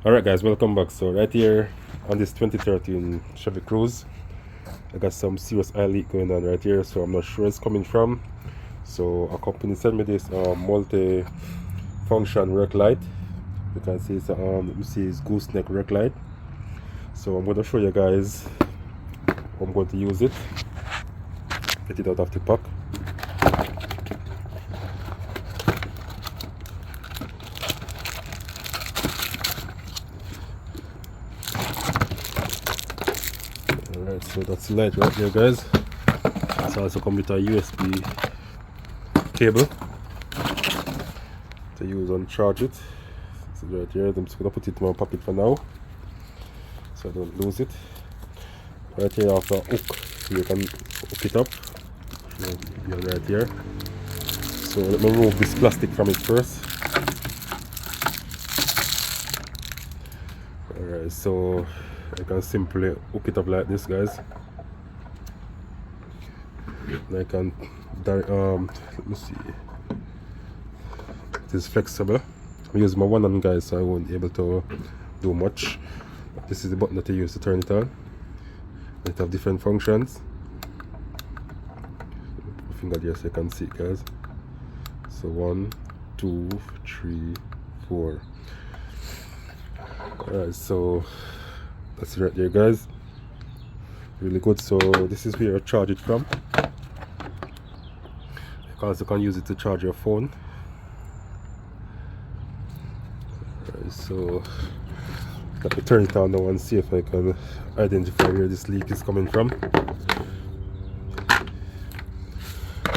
Alright guys, welcome back. So right here on this 2013 Chevy Cruze, I got some serious oil leak going on right here, so I'm not sure where it's coming from. So a company sent me this multi-function work light. You can see it's you see it's gooseneck work light. So I'm going to show you guys how I'm going to use it. Get it out of the pack. Alright, so that's the light right here guys. It's also come with a USB cable to use and charge it. So right here, I'm just gonna put it in my pocket for now so I don't lose it. Right here after a hook, you can hook it up. Right here. So let me remove this plastic from it first. Alright, so I can simply hook it up like this guys. And I can let me see, it is flexible. I use my one hand guys, so I won't be able to do much. This is the button that I use to turn it on. It have different functions. Finger there so you can see it guys. So 1, 2, 3, 4. Alright, so that's it right there guys. Really good. So this is where you charge it from. You also can use it to charge your phone. Alright, so let me turn it on now and see if I can identify where this leak is coming from.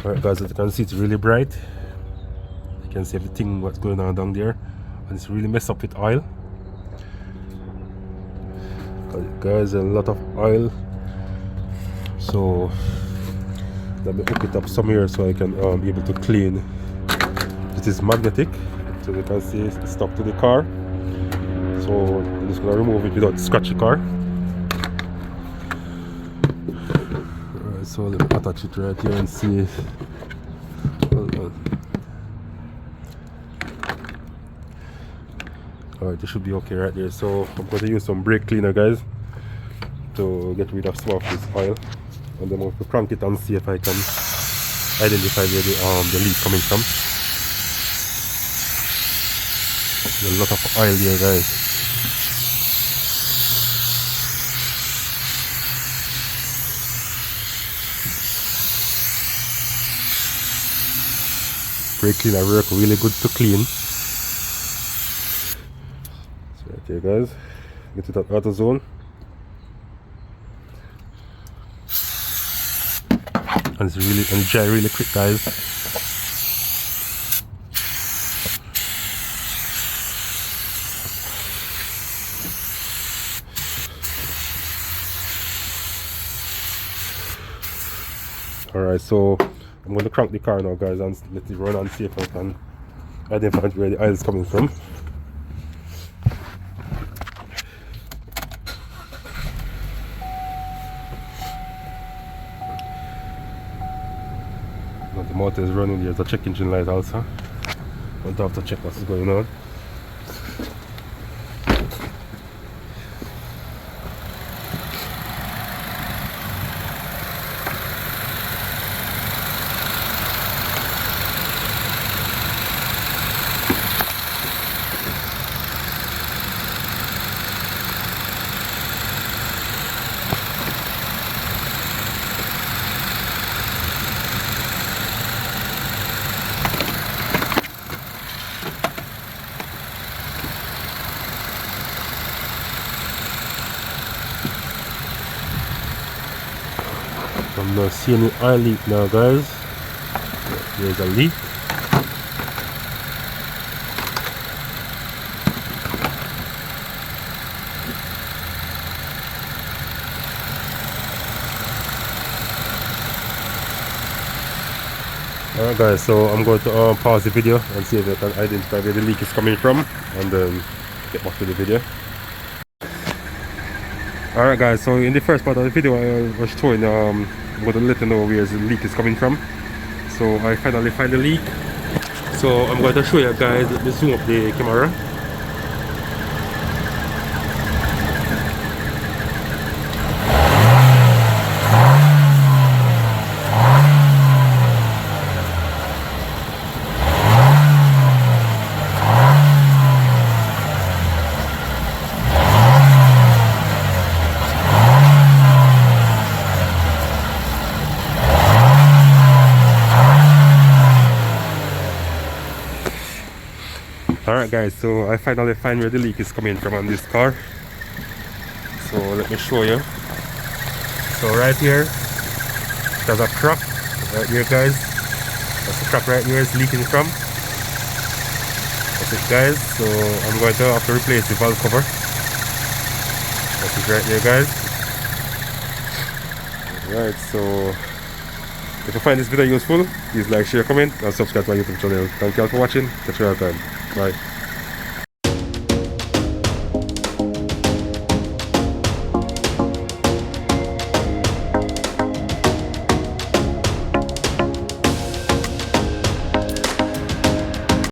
Alright guys, as you can see, it's really bright. You can see everything what's going on down there, and it's really messed up with oil. Guys, a lot of oil. So let me hook it up somewhere so I can be able to clean. It is magnetic, so you can see it's stuck to the car. So I'm just gonna remove it without scratch the car. Alright, so let me attach it right here and see. Hold on. Alright, this should be okay right there. So I'm going to use some brake cleaner guys to get rid of some of this oil, and then I'm going to crank it and see if I can identify where the leak coming from. There's a lot of oil here guys. Brake cleaner work really good to clean. So right here guys, get it at auto zone. And it's really dry really quick guys. Alright, so I'm going to crank the car now guys and let it run and see if I can identify where the oil is coming from. Now the motor is running, there's a check engine light also. I want to have to check what's going on. I'm not seeing any oil leak now guys. There's a leak. Alright guys, so I'm going to pause the video and see if I can identify where the leak is coming from, and then get back to the video. Alright guys, so in the first part of the video I was showing I'm going to let you know where the leak is coming from. So I finally find the leak. So I'm going to show you guys, let me zoom up the camera. Alright guys, so I finally find where the leak is coming from on this car. So let me show you. So right here, there's a crack right here guys. That's the crack right here is leaking from. That's it guys, so I'm going to have to replace the valve cover. That's it right here guys. Right, so if you find this video useful, please like, share, comment and subscribe to my YouTube channel. Thank you all for watching. Catch you all time. Bye.